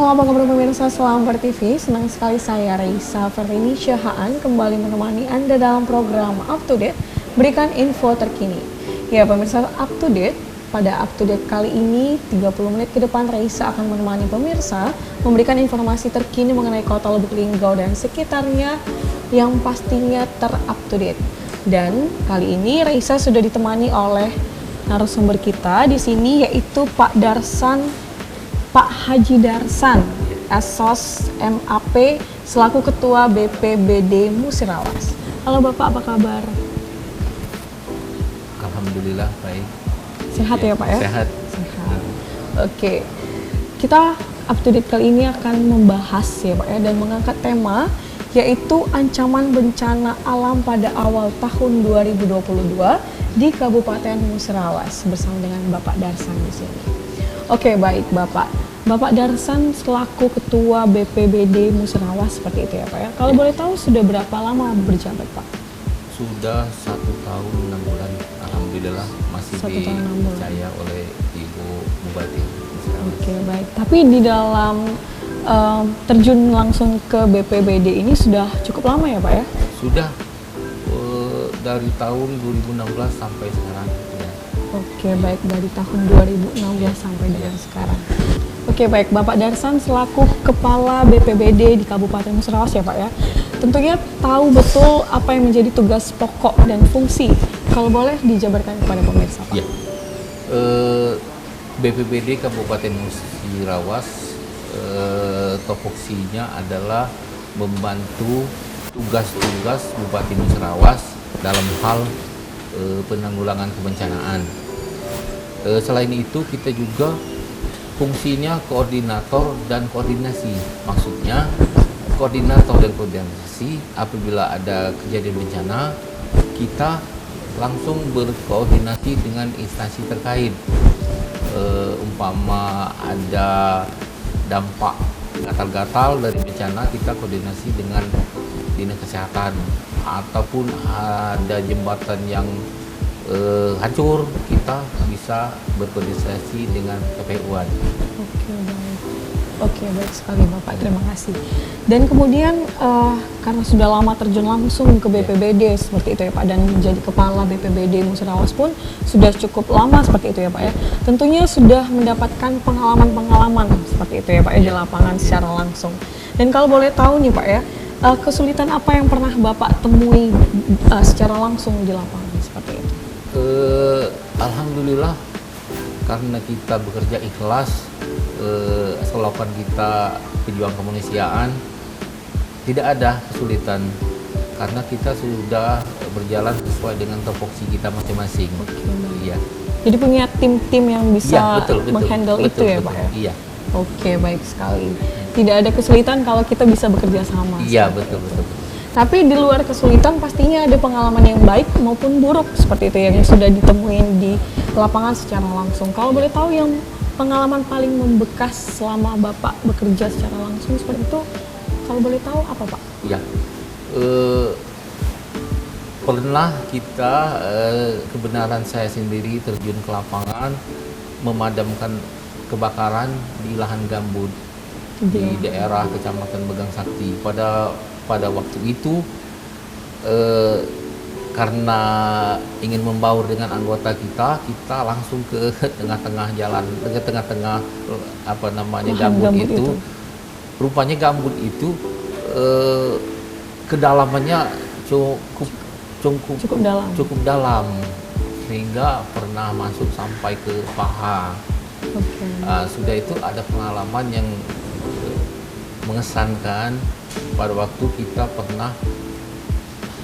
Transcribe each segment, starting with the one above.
Halo, apa kabar pemirsa Selambar TV? Senang sekali saya Raisa Ferlini Syahaan kembali menemani Anda dalam program Up to Date, berikan info terkini. Ya pemirsa, Up to Date, pada Up to Date kali ini 30 menit ke depan Raisa akan menemani pemirsa memberikan informasi terkini mengenai Kota Lubuk Linggau dan sekitarnya yang pastinya ter-up to date. Dan kali ini Raisa sudah ditemani oleh narasumber kita di sini, yaitu Pak Haji Darsan, Esos MAP selaku Ketua BPBD Musirawas. Halo Bapak, apa kabar? Alhamdulillah baik. Sehat ya Pak ya? Sehat. Sehat. Oke, kita up to date kali ini akan membahas ya Pak ya, dan mengangkat tema yaitu ancaman bencana alam pada awal tahun 2022 di Kabupaten Musirawas bersama dengan Bapak Darsan di sini. Oke, baik Bapak. Bapak Darsan selaku Ketua BPBD Musirawas seperti itu ya Pak ya. Kalau boleh tahu sudah berapa lama berjabat Pak? Sudah 1 tahun 6 bulan. Alhamdulillah masih dipercaya oleh Ibu Bupati Musirawas. Oke, baik. Tapi di dalam terjun langsung ke BPBD ini sudah cukup lama ya Pak ya? Sudah dari tahun 2016 sampai sekarang. Ya. Oke, baik, dari tahun 2016 sampai dengan sekarang. Oke, baik, Bapak Darsan selaku Kepala BPBD di Kabupaten Musirawas ya Pak ya. Tentunya tahu betul apa yang menjadi tugas pokok dan fungsi. Kalau boleh dijabarkan kepada pemirsa Pak. Ya. BPBD Kabupaten Musirawas topoksinya adalah membantu tugas-tugas Bupati Musirawas dalam hal penanggulangan kebencanaan. Selain itu kita juga fungsinya koordinator dan koordinasi. Maksudnya koordinator dan koordinasi apabila ada kejadian bencana, kita langsung berkoordinasi dengan instansi terkait. Umpama ada dampak gatal-gatal dari bencana, kita koordinasi dengan dinas kesehatan, ataupun ada jembatan yang hancur, kita bisa berkoordinasi dengan KPU-an. Oke, baik. Oke, baik sekali Bapak, terima kasih. Dan kemudian karena sudah lama terjun langsung ke BPBD seperti itu ya Pak, dan menjadi Kepala BPBD Musirawas pun sudah cukup lama seperti itu ya Pak ya. Tentunya sudah mendapatkan pengalaman-pengalaman seperti itu ya Pak ya, di lapangan secara langsung. Dan kalau boleh tahu nih Pak ya, kesulitan apa yang pernah Bapak temui secara langsung di lapangan seperti itu? Alhamdulillah, karena kita bekerja ikhlas, selalukan kita pejuang kemanusiaan, tidak ada kesulitan karena kita sudah berjalan sesuai dengan topoksi kita masing-masing. Iya. Jadi punya tim-tim yang bisa menghandle itu ya Pak ya? Iya. Oke, baik sekali. Tidak ada kesulitan kalau kita bisa bekerja sama. Iya, betul. Tapi di luar kesulitan pastinya ada pengalaman yang baik maupun buruk seperti itu yang sudah ditemuin di lapangan secara langsung. Kalau boleh tahu yang pengalaman paling membekas selama Bapak bekerja secara langsung seperti itu, kalau boleh tahu apa Pak? Ya, pernah kita, kebenaran saya sendiri terjun ke lapangan memadamkan kebakaran di lahan gambut di daerah Kecamatan Begang Sakti. Pada waktu itu karena ingin membaur dengan anggota kita langsung ke tengah-tengah jalan, ke tengah-tengah gambut itu. Rupanya gambut itu kedalamannya cukup dalam sehingga pernah masuk sampai ke paha. Sudah itu ada pengalaman yang mengesankan. Pada waktu kita pernah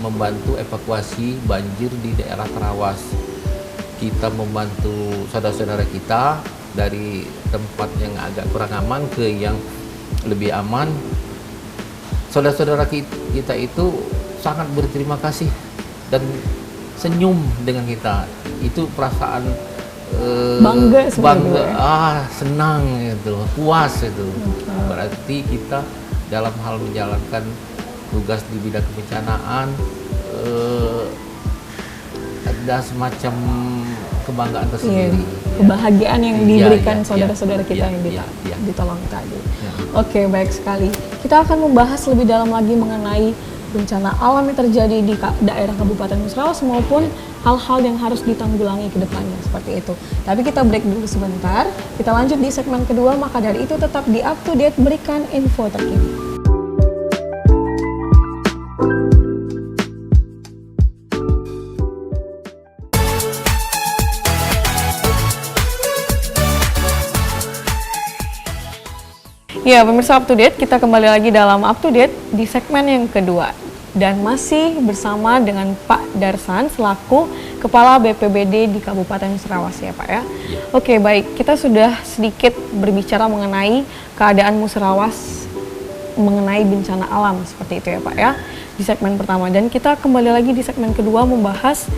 membantu evakuasi banjir di daerah Terawas. Kita membantu saudara-saudara kita dari tempat yang agak kurang aman ke yang lebih aman. Saudara-saudara kita itu sangat berterima kasih dan senyum dengan kita. Itu perasaan bangga, senang itu, puas itu. Berarti kita dalam hal menjalankan tugas di bidang kebencanaan ada semacam kebanggaan tersendiri. Kebahagiaan yang diberikan saudara-saudara kita yang ditolong tadi. Oke, baik sekali. Kita akan membahas lebih dalam lagi mengenai bencana alam yang terjadi di daerah Kabupaten Musrawas maupun hal-hal yang harus ditanggulangi ke depannya seperti itu. Tapi kita break dulu sebentar. Kita lanjut di segmen kedua, maka dari itu tetap di Up to Date, berikan info terkini. Ya, pemirsa Up to Date, kita kembali lagi dalam Up to Date di segmen yang kedua. Dan masih bersama dengan Pak Darsan selaku Kepala BPBD di Kabupaten Musrawas ya Pak ya. Oke, baik, kita sudah sedikit berbicara mengenai keadaan Musrawas mengenai bencana alam seperti itu ya Pak ya di segmen pertama. Dan kita kembali lagi di segmen kedua membahas,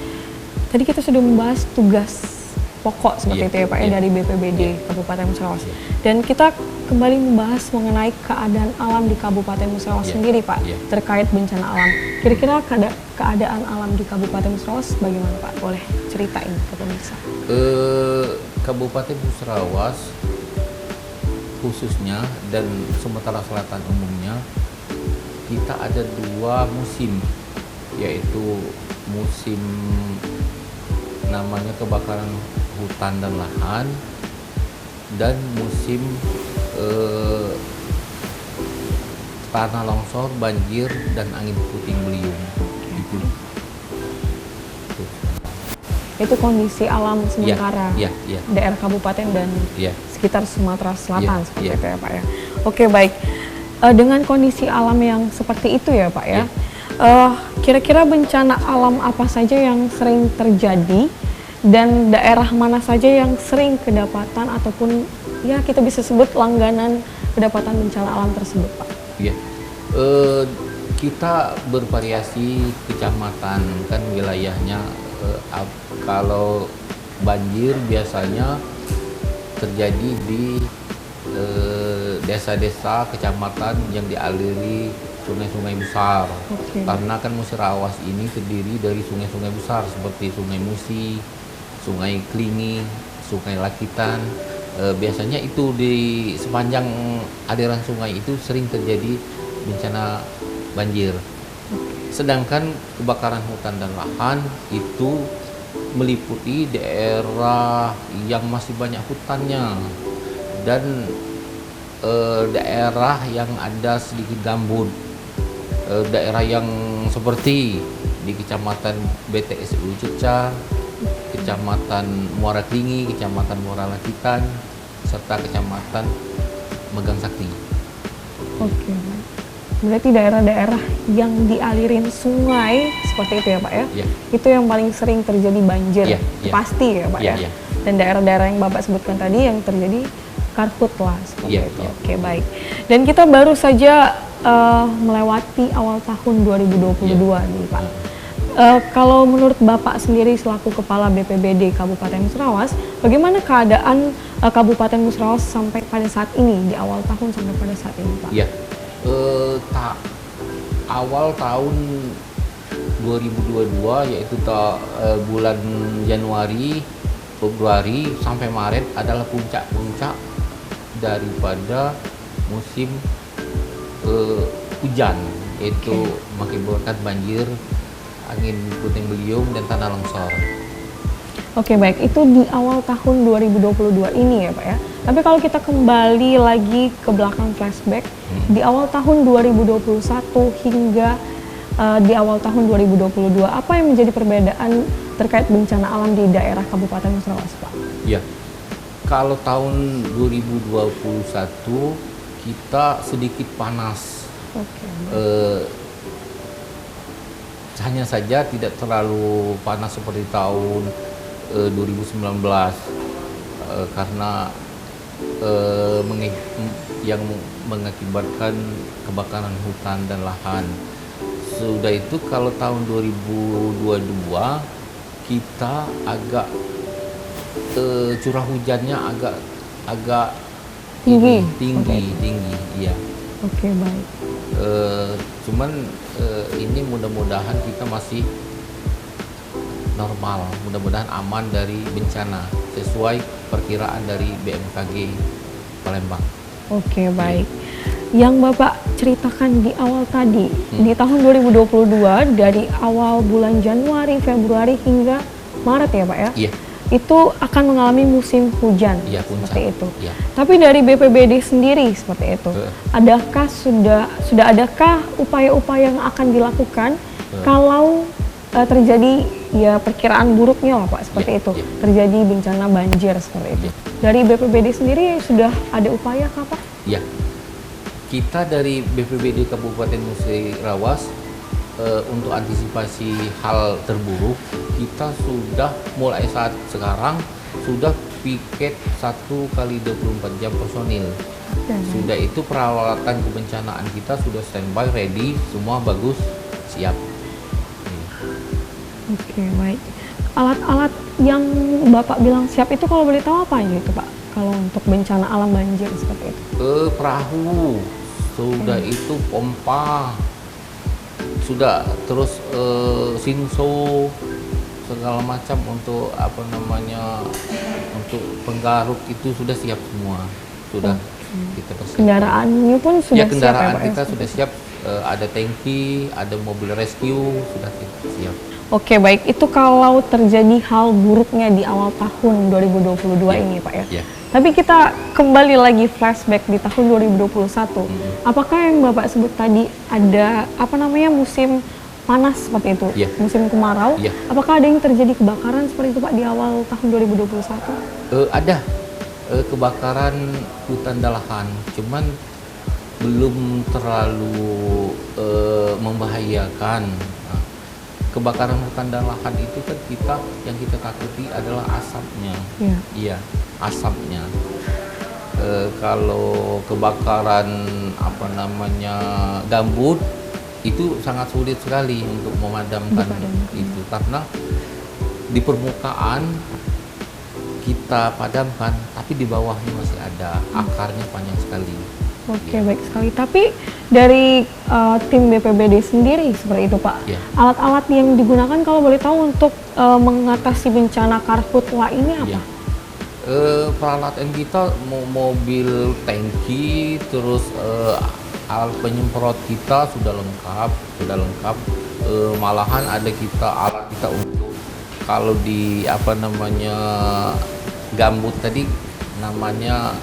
tadi kita sudah membahas tugas pokok seperti itu ya Pak ya dari BPBD Kabupaten Musrawas. Dan kita kembali membahas mengenai keadaan alam di Kabupaten Musrawas sendiri Pak terkait bencana alam. Kira-kira keadaan alam di Kabupaten Musrawas bagaimana Pak? Boleh ceritain ke pemirsa? Kabupaten Musrawas khususnya dan Sumatera Selatan umumnya kita ada 2 musim, yaitu musim namanya kebakaran hutan dan lahan dan musim tanah longsor, banjir dan angin puting beliung. Itu kondisi alam sementara daerah kabupaten dan sekitar Sumatera Selatan seperti itu ya Pak ya. Oke, baik. Dengan kondisi alam yang seperti itu ya Pak ya. Kira-kira bencana alam apa saja yang sering terjadi dan daerah mana saja yang sering kedapatan ataupun ya kita bisa sebut langganan kedapatan bencana alam tersebut Pak? Kita bervariasi kecamatan kan wilayahnya. Kalau banjir biasanya terjadi di desa-desa kecamatan yang dialiri sungai-sungai besar. Karena kan Musrawas ini terdiri dari sungai-sungai besar seperti Sungai Musi, Sungai Klingi, Sungai Lakitan. Biasanya itu di sepanjang aliran sungai itu sering terjadi bencana banjir. Sedangkan kebakaran hutan dan lahan itu meliputi daerah yang masih banyak hutannya dan daerah yang ada sedikit gambut. Daerah yang seperti di Kecamatan BTSU Ceca, Kecamatan Muara Klingi, Kecamatan Muara Lakitan, serta Kecamatan Megang Sakti. Oke, berarti daerah-daerah yang dialirin sungai seperti itu ya Pak ya? Itu yang paling sering terjadi banjir, pasti ya Pak ya? Dan daerah-daerah yang Bapak sebutkan tadi yang terjadi karhutlah seperti itu. Oke, baik. Dan kita baru saja melewati awal tahun 2022 nih Pak. Kalau menurut Bapak sendiri selaku Kepala BPBD Kabupaten Musrawas, bagaimana keadaan Kabupaten Musrawas sampai pada saat ini, di awal tahun sampai pada saat ini Pak? Awal tahun 2022 yaitu bulan Januari, Februari sampai Maret adalah puncak-puncak daripada musim hujan, yaitu mengakibatkan banjir, angin puting beliung dan tanah longsor. Oke, baik, itu di awal tahun 2022 ini ya Pak ya. Tapi kalau kita kembali lagi ke belakang flashback, di awal tahun 2021 hingga di awal tahun 2022, apa yang menjadi perbedaan terkait bencana alam di daerah Kabupaten Musrawas Pak? Ya, kalau tahun 2021 kita sedikit panas. Hanya saja tidak terlalu panas seperti tahun 2019 karena yang mengakibatkan kebakaran hutan dan lahan. Sudah itu kalau tahun 2022 kita agak curah hujannya agak tinggi, iya. Oke, baik. Cuman ini mudah-mudahan kita masih normal, mudah-mudahan aman dari bencana sesuai perkiraan dari BMKG Palembang. Oke, baik. Yang Bapak ceritakan di awal tadi, di tahun 2022 dari awal bulan Januari, Februari hingga Maret ya Pak ya? Iya. Itu akan mengalami musim hujan, Iya, puncak. seperti itu. Iya. Tapi dari BPBD sendiri seperti itu, adakah sudah adakah upaya-upaya yang akan dilakukan kalau terjadi ya perkiraan buruknya lah Pak seperti Iya, itu, iya. terjadi bencana banjir seperti itu. Dari BPBD sendiri sudah ada upaya kah Pak? Ya, kita dari BPBD Kabupaten Musirawas untuk antisipasi hal terburuk, kita sudah mulai saat sekarang sudah piket 1 kali 24 jam personil. Sudah itu peralatan kebencanaan kita sudah standby, ready, semua bagus, siap. Oke, baik. Alat-alat yang Bapak bilang siap itu kalau boleh tahu apa aja itu Pak? Kalau untuk bencana alam banjir seperti itu. Perahu, sudah itu pompa, sudah terus sinso, segala macam untuk apa namanya, untuk penggaruk itu sudah siap semua, sudah kita persiapkan. Kendaraannya pun sudah Ya, kendaraan siap ya Pak? kita sudah siap, ada tangki, ada mobil rescue, sudah kita siap. Oke, baik. Itu kalau terjadi hal buruknya di awal tahun 2022 Ya, ini Pak ya. ya. Tapi kita kembali lagi flashback di tahun 2021. Apakah yang Bapak sebut tadi ada apa namanya musim panas seperti itu, Ya. musim kemarau? Ya. Apakah ada yang terjadi kebakaran seperti itu Pak di awal tahun 2021? Ada kebakaran hutan dalahan, cuman belum terlalu membahayakan. Nah, kebakaran hutan dalahan itu kan yang kita takuti adalah asapnya. Iya. Iya, asapnya. Kalau kebakaran apa namanya gambut itu sangat sulit sekali untuk memadamkan itu, karena di permukaan kita padamkan, tapi di bawahnya masih ada, akarnya panjang sekali. Oke, baik sekali. Tapi dari tim BPBD sendiri seperti itu Pak, Ya. alat-alat yang digunakan kalau boleh tahu untuk mengatasi bencana karhutla ini apa? Ya. Peralatan kita mobil tangki, terus alat penyemprot kita sudah lengkap. Malahan ada alat kita untuk kalau di apa namanya gambut tadi namanya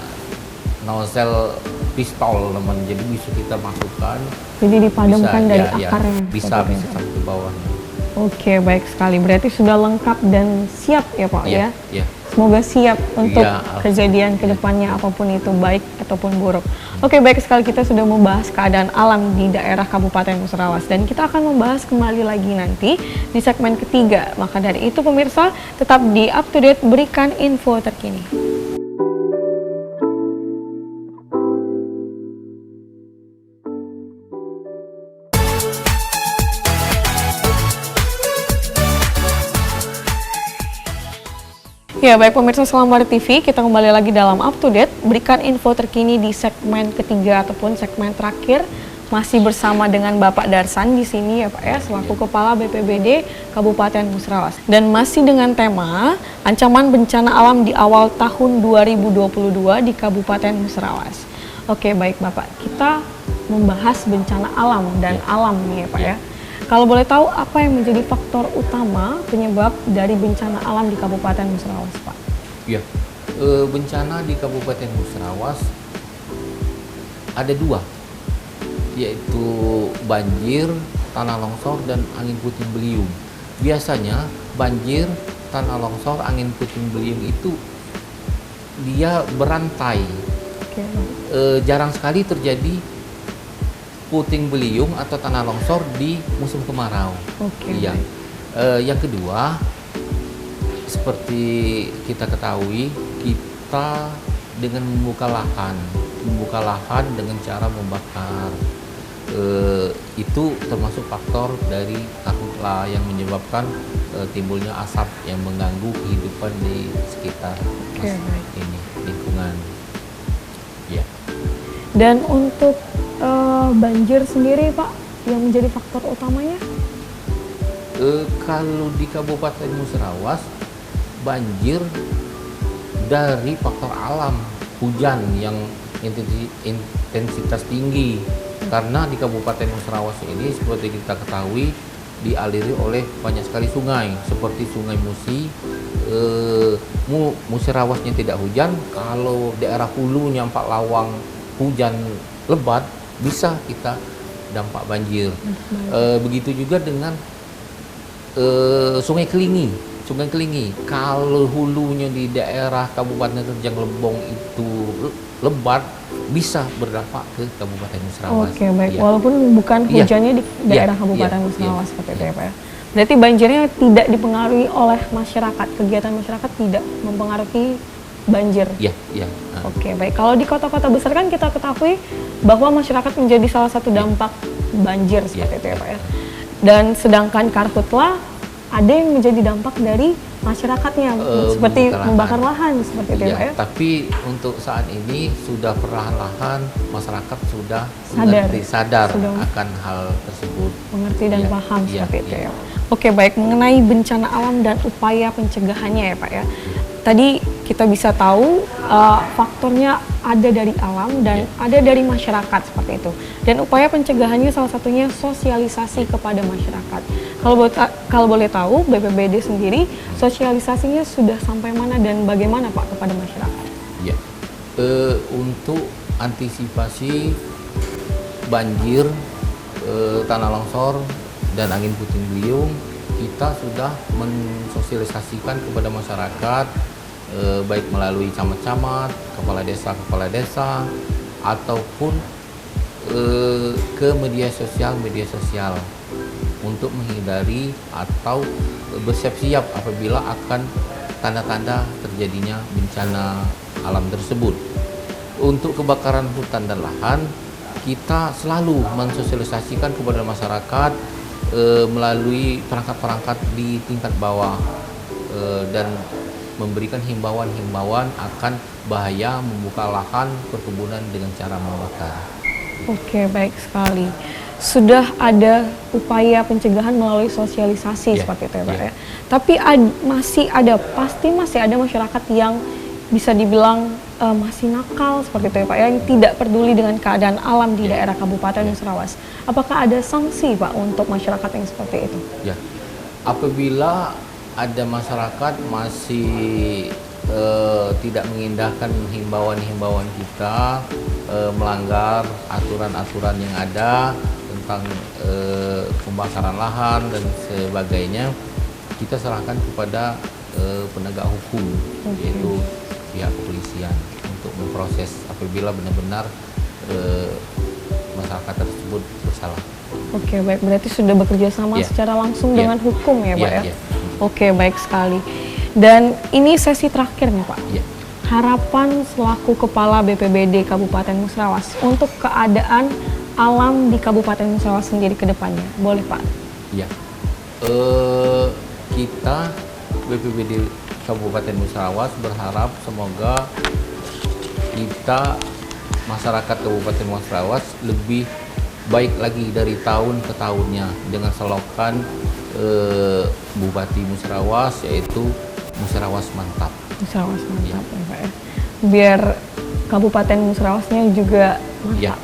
nozzle pistol namanya, jadi bisa kita masukkan. Jadi dipadamkan Bisa, dari ya, akarnya. bisa seperti itu. sampai ke bawahnya. Oke, baik sekali. Berarti sudah lengkap dan siap ya Pak ya? Ya. Semoga siap untuk Iya, kejadian kedepannya apapun itu, baik ataupun buruk. Oke, baik sekali, kita sudah membahas keadaan alam di daerah Kabupaten Musirawas dan kita akan membahas kembali lagi nanti di segmen ketiga. Maka dari itu pemirsa, tetap di Up to Date, berikan info terkini. Ya, baik pemirsa Selambar TV, kita kembali lagi dalam Up to Date, berikan info terkini di segmen ketiga ataupun segmen terakhir. Masih bersama dengan Bapak Darsan di sini ya Pak ya, selaku Kepala BPBD Kabupaten Musirawas. Dan masih dengan tema ancaman bencana alam di awal tahun 2022 di Kabupaten Musirawas. Oke, baik Bapak, kita membahas bencana alam dan alam nih ya Pak ya. Kalau boleh tahu apa yang menjadi faktor utama penyebab dari bencana alam di Kabupaten Musirawas, Pak? Ya, bencana di Kabupaten Musirawas ada dua, yaitu banjir, tanah longsor, dan angin puting beliung. Biasanya banjir, tanah longsor, angin puting beliung itu dia berantai. Jarang sekali terjadi puting beliung atau tanah longsor di musim kemarau. Iya. Yang kedua, seperti kita ketahui, kita dengan membuka lahan dengan cara membakar, itu termasuk faktor dari karhutla yang menyebabkan timbulnya asap yang mengganggu kehidupan di sekitar ini lingkungan. Ya. Dan untuk banjir sendiri Pak, yang menjadi faktor utamanya? Kalau di Kabupaten Musrawas banjir dari faktor alam, hujan yang intensitas tinggi. Karena di Kabupaten Musrawas ini seperti kita ketahui dialiri oleh banyak sekali sungai seperti Sungai Musi. Musrawasnya tidak hujan, kalau daerah hulunya Empat Lawang hujan lebat bisa kita dampak banjir. Begitu juga dengan Sungai Kelingi. Sungai Kelingi, kalau hulunya di daerah Kabupaten Rejang Lebong itu lebat, bisa berdampak ke Kabupaten Musrawas. Oke, baik. Ya. Walaupun bukan hujannya di daerah Kabupaten Musrawas seperti itu ya Pak ya. Berarti banjirnya tidak dipengaruhi oleh masyarakat, kegiatan masyarakat tidak mempengaruhi banjir. Iya, iya. Oke, baik. Kalau di kota-kota besar kan kita ketahui bahwa masyarakat menjadi salah satu dampak banjir seperti itu ya Pak ya. Dan sedangkan karhutla ada yang menjadi dampak dari masyarakatnya seperti membakar lahan seperti itu ya Pak ya. Tapi untuk saat ini sudah perlahan-lahan masyarakat sudah sadar akan hal tersebut. Mengerti dan paham seperti itu ya. Oke, baik. Mengenai bencana alam dan upaya pencegahannya ya Pak ya. Tadi kita bisa tahu faktornya ada dari alam dan ada dari masyarakat seperti itu. Dan upaya pencegahannya salah satunya sosialisasi kepada masyarakat. Kalau boleh tahu, BPBD sendiri sosialisasinya sudah sampai mana dan bagaimana Pak kepada masyarakat? Ya, untuk antisipasi banjir, tanah longsor dan angin puting beliung, kita sudah mensosialisasikan kepada masyarakat, baik melalui camat-camat, kepala desa, ataupun ke media sosial untuk menghindari atau bersiap-siap apabila akan tanda-tanda terjadinya bencana alam tersebut. Untuk kebakaran hutan dan lahan, kita selalu mensosialisasikan kepada masyarakat melalui perangkat-perangkat di tingkat bawah dan memberikan himbauan-himbauan akan bahaya membuka lahan perkebunan dengan cara membakar. Oke, baik sekali. Sudah ada upaya pencegahan melalui sosialisasi seperti itu ya Pak ya. Tapi pasti masih ada masyarakat yang bisa dibilang masih nakal seperti itu ya Pak ya, yang tidak peduli dengan keadaan alam di daerah Kabupaten Musrawas. Apakah ada sanksi Pak untuk masyarakat yang seperti itu? Ya, apabila ada masyarakat masih tidak mengindahkan himbauan-himbauan kita, melanggar aturan-aturan yang ada tentang pembakaran lahan dan sebagainya, kita serahkan kepada penegak hukum, yaitu pihak kepolisian untuk memproses apabila benar-benar masyarakat tersebut bersalah. Oke, baik. Berarti sudah bekerja sama secara langsung dengan hukum ya Pak ya? Oke, baik sekali. Dan ini sesi terakhir nih Pak. Harapan selaku Kepala BPBD Kabupaten Musrawas untuk keadaan alam di Kabupaten Musrawas sendiri ke depannya. Boleh Pak? Ya, kita BPBD Kabupaten Musrawas berharap semoga kita masyarakat Kabupaten Musrawas lebih baik lagi dari tahun ke tahunnya dengan slogan Bupati Musrawas, yaitu Musrawas Mantap. Musrawas Mantap ya Pak ya. Biar Kabupaten Musrawasnya juga mantap.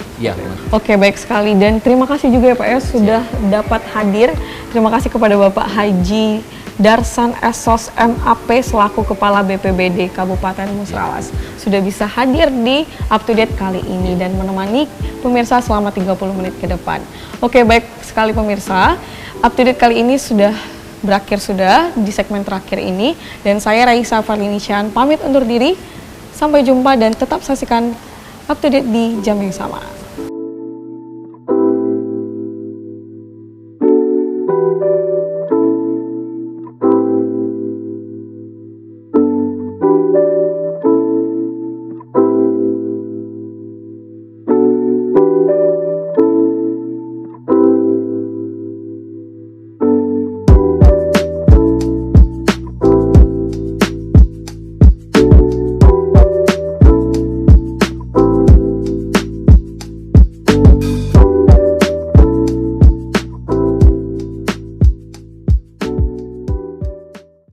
Oke, baik sekali. Dan terima kasih juga ya Pak ya sudah dapat hadir. Terima kasih kepada Bapak Haji Darsan Esos MAP selaku Kepala BPBD Kabupaten Musrawas sudah bisa hadir di Up to Date kali ini dan menemani pemirsa selama 30 menit ke depan. Oke, baik sekali pemirsa. Up to Date kali ini sudah berakhir di segmen terakhir ini, dan saya Raisa Farlinishan pamit undur diri. Sampai jumpa dan tetap saksikan Up to Date di jam yang sama.